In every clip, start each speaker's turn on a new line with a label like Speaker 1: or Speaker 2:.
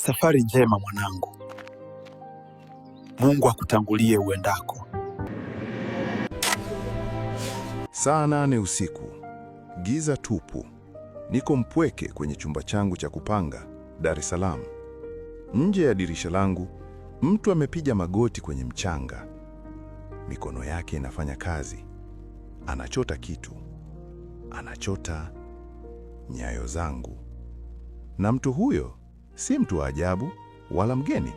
Speaker 1: Safari njema mwanangu. Mungu akutangulie uendako.
Speaker 2: Saa 8 usiku. Giza tupu. Niko mpweke kwenye chumba changu cha kupanga, Dar es Salaam. Nje ya dirisha langu, mtu amepiga magoti kwenye mchanga. Mikono yake inafanya kazi. Anachota kitu. Anachota nyayo zangu. Na mtu huyo si mtu wa ajabu wala mgeni.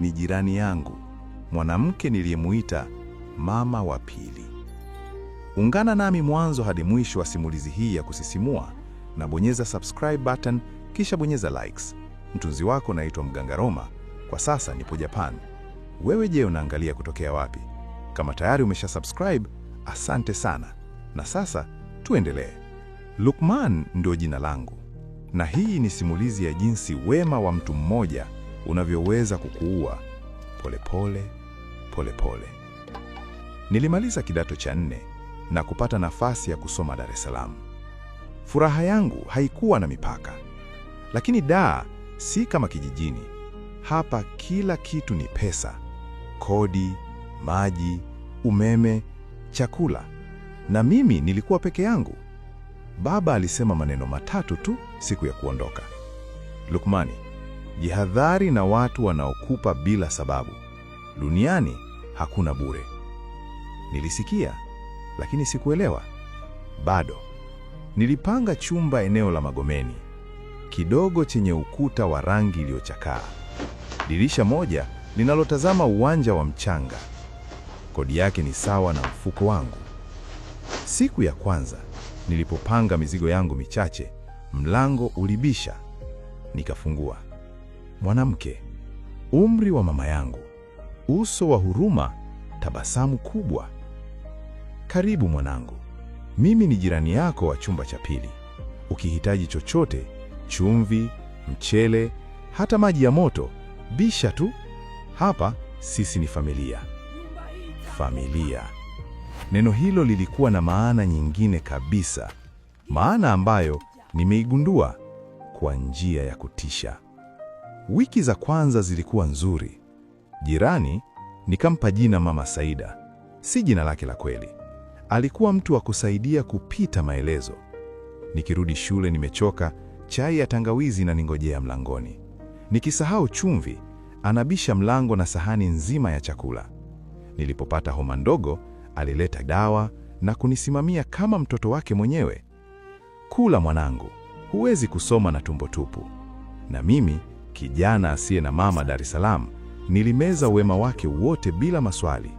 Speaker 2: Ni jirani yangu, mwanamke niliyemuita mama wa pili. Ungana nami mwanzo hadi mwisho wa simulizi hii ya kusisimua, na bonyeza subscribe button, kisha bonyeza likes. Mtunzi wako naitwa Mganga Roma. Kwa sasa nipo Japan. Wewe je, unaangalia kutokea wapi? Kama tayari umesha subscribe, asante sana. Na sasa tuendelee. Lukman ndio jina langu. Na hii ni simulizi ya jinsi wema wa mtu mmoja unavyoweza kukuua polepole polepole. Nilimaliza kidato cha 4 na kupata nafasi ya kusoma Dar es Salaam. Furaha yangu haikuwa na mipaka. Lakini Dar si kama kijijini. Hapa kila kitu ni pesa. Kodi, maji, umeme, chakula. Na mimi nilikuwa peke yangu. Baba alisema maneno matatu tu siku ya kuondoka. Lukmani, jihadhari na watu wanaokupa bila sababu. Duniani hakuna bure. Nilisikia, lakini sikuelewa. Bado. Nilipanga chumba eneo la Magomeni, kidogo chenye ukuta wa rangi iliyochakaa. Dirisha moja linalotazama uwanja wa mchanga. Kodi yake ni sawa na mfuko wangu. Siku ya kwanza nilipopanga mizigo yangu michache, mlango ulibisha. Nikafungua. Mwanamke, umri wa mama yangu, uso wa huruma, tabasamu kubwa. Karibu mwanangu, mimi ni jirani yako wa chumba cha pili. Ukihitaji chochote, chumvi, mchele, hata maji ya moto, bisha tu. Hapa sisi ni familia. Familia. Neno hilo lilikuwa na maana nyingine kabisa, maana ambayo nimeigundua kwa njia ya kutisha. Wiki za kwanza zilikuwa nzuri. Jirani nikampa jina Mama Saida, si jina lake la kweli. Alikuwa mtu wa kusaidia kupita maelezo. Nikirudi shule nimechoka, chai ya tangawizi na ningojea mlangoni. Nikisahau chumvi, anabisha mlango na sahani nzima ya chakula. Nilipopata homa ndogo, alileta dawa na kunisimamia kama mtoto wake mwenyewe. Kula mwanangu, huwezi kusoma na tumbo tupu. Na mimi, kijana asiye na mama Dar es Salaam, nilimeza wema wake wote bila maswali.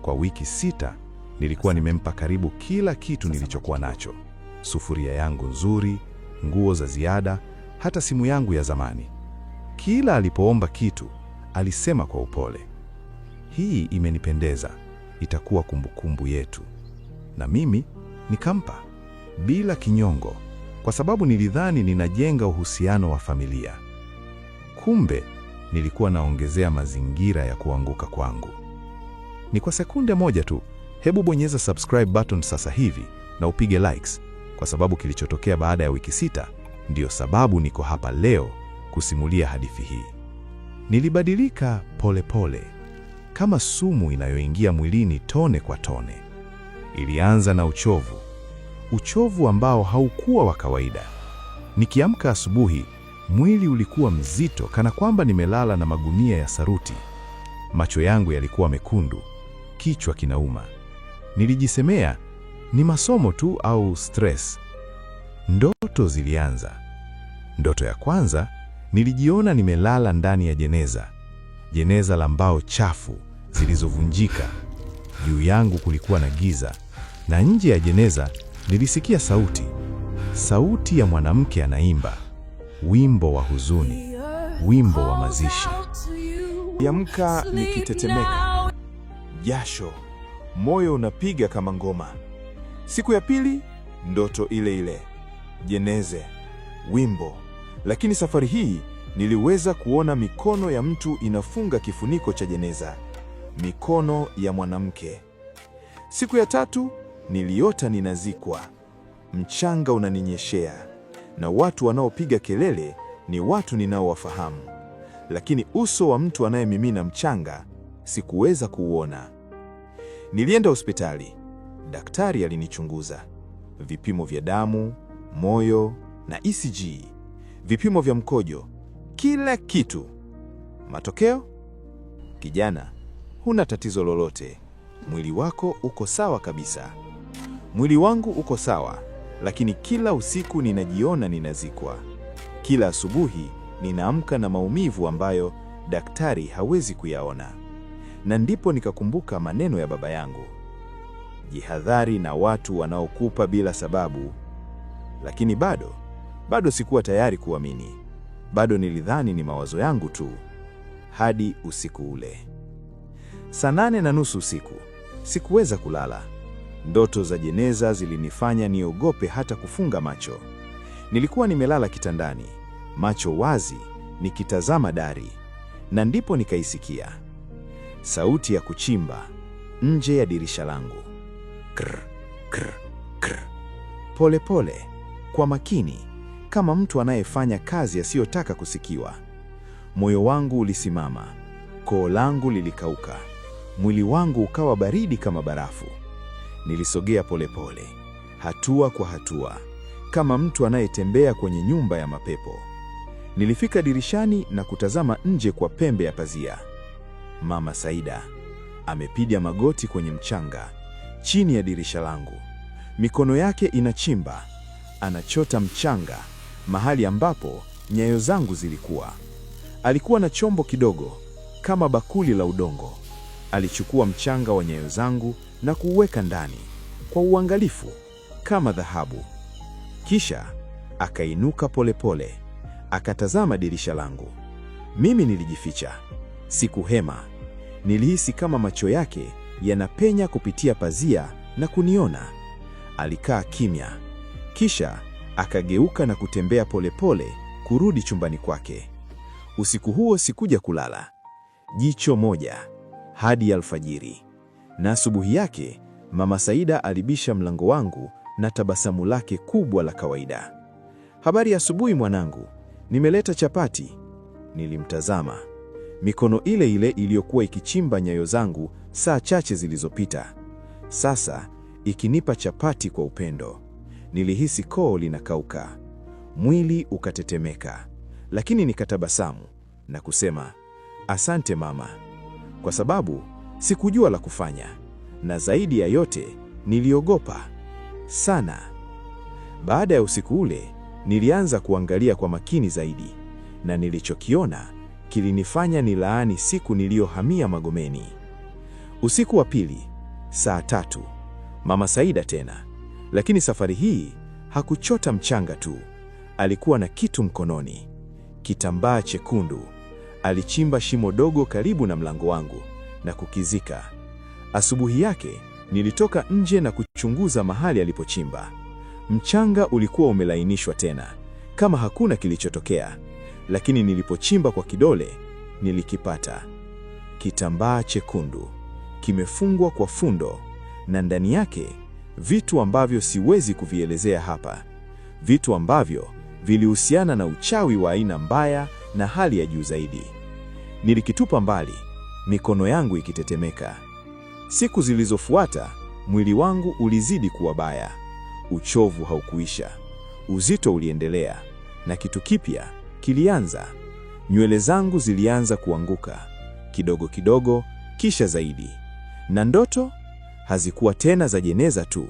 Speaker 2: Kwa wiki 6, nilikuwa nimempa karibu kila kitu nilichokuwa nacho. Sufuria yangu nzuri, nguo za ziada, hata simu yangu ya zamani. Kila alipoomba kitu, alisema kwa upole, hii imenipendeza, itakuwa kumbukumbu yetu. Na mimi nikampa bila kinyongo, kwa sababu nilidhani ninajenga uhusiano wa familia. Kumbe nilikuwa naongezea mazingira ya kuanguka kwangu. Ni kwa sekunde moja tu. Hebu bonyeza subscribe button sasa hivi na upige likes, kwa sababu kilichotokea baada ya wiki 6 ndiyo sababu niko hapa leo kusimulia hadithi hii. Nilibadilika polepole, kama sumu inayoingia mwilini tone kwa tone. Ilianza na uchovu. Uchovu ambao haukuwa wa kawaida. Nikiamka asubuhi, mwili ulikuwa mzito kana kwamba nimelala na magunia ya saruti. Macho yangu yalikuwa mekundu, kichwa kinauma. Nilijisemea, ni masomo tu au stress. Ndoto zilianza. Ndoto ya kwanza, nilijiona nimelala ndani ya jeneza. Jeneza la mbao chafu zilizovunjika. Juu yangu kulikuwa na giza, na nje ya jeneza nilisikia sauti. Sauti ya mwanamke anaimba wimbo wa huzuni, wimbo wa mazishi.
Speaker 3: Niamka nikitetemeka, jasho, moyo unapiga kama ngoma. Siku ya pili, ndoto ile ile, jeneza, wimbo. Lakini safari hii niliweza kuona mikono ya mtu inafunga kifuniko cha jeneza. Mikono ya mwanamke. Siku ya tatu, niliota ninazikwa. Mchanga unaninyeshea na watu wanaopiga kelele ni watu ninaowafahamu, lakini uso wa mtu anayemimina mchanga sikuweza kuuona. Nilienda hospitali. Daktari alinichunguza, vipimo vya damu, moyo na ECG, vipimo vya mkojo, kila kitu. Matokeo? Kijana, huna tatizo lolote. Mwili wako uko sawa kabisa. Mwili wangu uko sawa, lakini kila usiku ninajiona ninazikwa. Kila asubuhi ninaamka na maumivu ambayo daktari hawezi kuyaona. Na ndipo nikakumbuka maneno ya baba yangu, jihadhari na watu wanaokupa bila sababu. Lakini bado sikuwa tayari kuamini. Bado nilidhani ni mawazo yangu tu. Hadi usiku ule, saa 8:30 usiku, sikuweza kulala. Ndoto za jeneza zilinifanya niogope hata kufunga macho. Nilikuwa nimelala kitandani, macho wazi, nikitazama dari, na ndipo nikaisikia sauti ya kuchimba nje ya dirisha langu. Krr, krr, krr. Pole pole, kwa makini, kama mtu anayefanya kazi asiyotaka kusikiwa. Moyo wangu ulisimama, koo langu lilikauka, mwili wangu ukawa baridi kama barafu. Nilisogea polepole, hatua kwa hatua, kama mtu anayetembea kwenye nyumba ya mapepo. Nilifika dirishani na kutazama nje kwa pembe ya pazia. Mama Saida amepiga magoti kwenye mchanga chini ya dirisha langu. Mikono yake inachimba, anachota mchanga mahali ambapo nyayo zangu zilikuwa. Alikuwa na chombo kidogo kama bakuli la udongo. Alichukua mchanga wa nyayo zangu na kuuweka ndani kwa uangalifu kama dhahabu. Kisha akainuka polepole, akatazama dirisha langu. Mimi nilijificha, sikuhema. Nilihisi kama macho yake yanapenya kupitia pazia na kuniona. Alikaa kimya, kisha akageuka na kutembea polepole kurudi chumbani kwake. Usiku huo sikuja kulala, jicho moja hadi alfajiri. Na asubuhi yake Mama Saida alibisha mlango wangu na tabasamu lake kubwa la kawaida. Habari ya asubuhi mwanangu, nimeleta chapati. Nilimtazama, mikono ile ile iliyokuwa ikichimba nyayo zangu saa chache zilizopita, sasa ikinipa chapati kwa upendo. Nilihisi koo linakauka, mwili ukatetemeka, lakini nikatabasamu na kusema, asante mama, kwa sababu sikujua la kufanya, na zaidi ya yote niliogopa sana. Baada ya usiku ule, nilianza kuangalia kwa makini zaidi, na nilichokiona kilinifanya nilaani siku niliyohamia Magomeni. Usiku wa pili, saa 3, Mama Saida tena, lakini safari hii hakuchota mchanga tu. Alikuwa na kitu mkononi, kitambaa chekundu. Alichimba shimo dogo karibu na mlango wangu na kukizika. Asubuhi yake nilitoka nje na kuchunguza mahali alipochimba. Mchanga ulikuwa umelainishwa tena, kama hakuna kilichotokea. Lakini nilipochimba kwa kidole, nilikipata. Kitambaa chekundu, kimefungwa kwa fundo, na ndani yake vitu ambavyo siwezi kuvielezea hapa. Vitu ambavyo vilihusiana na uchawi wa aina mbaya na hali ya juu zaidi. Nilikitupa mbali, mikono yangu ikitetemeka. Siku zilizofuata, mwili wangu ulizidi kuwa baya. Uchovu haukuisha, uzito uliendelea, na kitu kipya kilianza. Nywele zangu zilianza kuanguka, kidogo kidogo, kisha zaidi. Na ndoto hazikuwa tena za jeneza tu.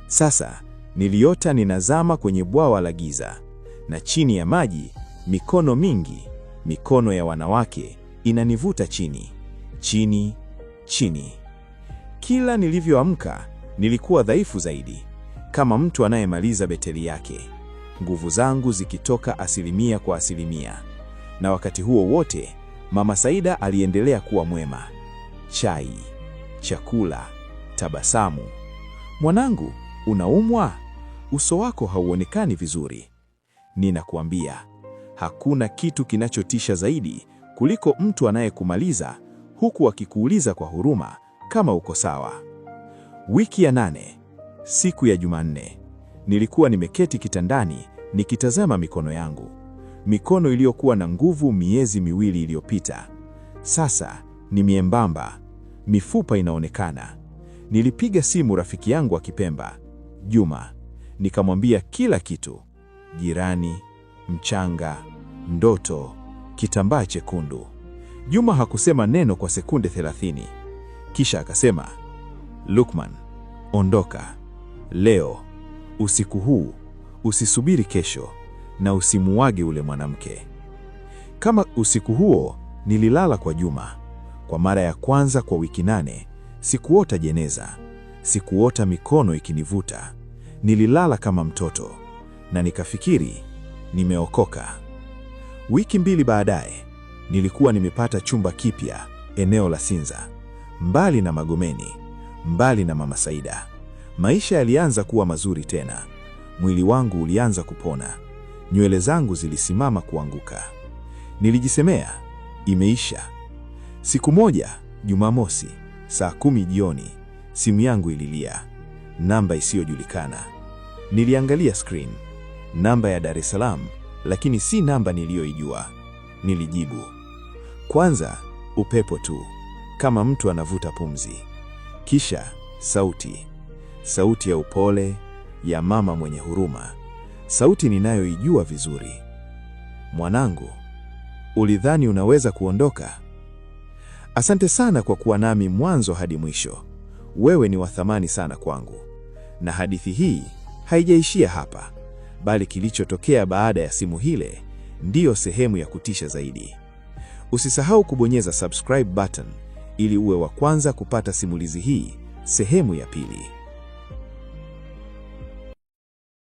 Speaker 3: Sasa niliota ninazama kwenye bwawa la giza, na chini ya maji, mikono mingi, mikono ya wanawake, inanivuta chini, chini, chini. Kila nilivyoamka, nilikuwa dhaifu zaidi, kama mtu anayemaliza beteli yake, nguvu zangu zikitoka asilimia kwa asilimia. Na wakati huo wote, Mama Saida aliendelea kuwa mwema. Chai, chakula, tabasamu. Mwanangu, unaumwa? Uso wako hauonekani vizuri. Ninakuambia, hakuna kitu kinachotisha zaidi kuliko mtu anayekumaliza huku akikuuliza kwa huruma kama uko sawa. Wiki ya 8, siku ya Jumanne, nilikuwa nimeketi kitandani nikitazama mikono yangu. mikono iliyokuwa na nguvu miezi miwili iliyopita. Sasa ni miembamba, mifupa inaonekana. Nilipiga simu rafiki yangu wa Kipemba, Juma, nikamwambia kila kitu: jirani, mchanga, ndoto, kitambaa chekundu. Juma hakusema neno kwa sekunde 30. Kisha akasema, Lukman, ondoka leo, usiku huu, usisubiri kesho, na usimuage ule mwanamke. Kama usiku huo nililala kwa Juma. Kwa mara ya kwanza kwa wiki 8, sikuota jeneza, sikuota mikono ikinivuta. Nililala kama mtoto na nikafikiri nimeokoka. Wiki 2 baadaye, nilikuwa nimepata chumba kipya eneo la Sinza, mbali na Magomeni, mbali na Mama Saida. Maisha yalianza kuwa mazuri tena. Mwili wangu ulianza kupona. Nywele zangu zilisimama kuanguka. Nilijisemea, imeisha. Siku moja, Jumamosi, saa 10 jioni, simu yangu ililia. Namba isiyojulikana. Niliangalia screen. Namba ya Dar es Salaam, lakini si namba niliyoijua. Nilijibu. Kwanza, upepo tu, kama mtu anavuta pumzi. Kisha, sauti. Sauti ya upole, ya mama mwenye huruma. Sauti ninayoijua vizuri. Mwanangu, ulidhani unaweza kuondoka? Asante sana kwa kuwa nami mwanzo hadi mwisho. Wewe ni wa thamani sana kwangu. Na hadithi hii haijaishia hapa, bali kilichotokea baada ya simu hile ndiyo sehemu ya kutisha zaidi. Usisahau kubonyeza subscribe button ili uwe wa kwanza kupata simulizi hii sehemu ya pili.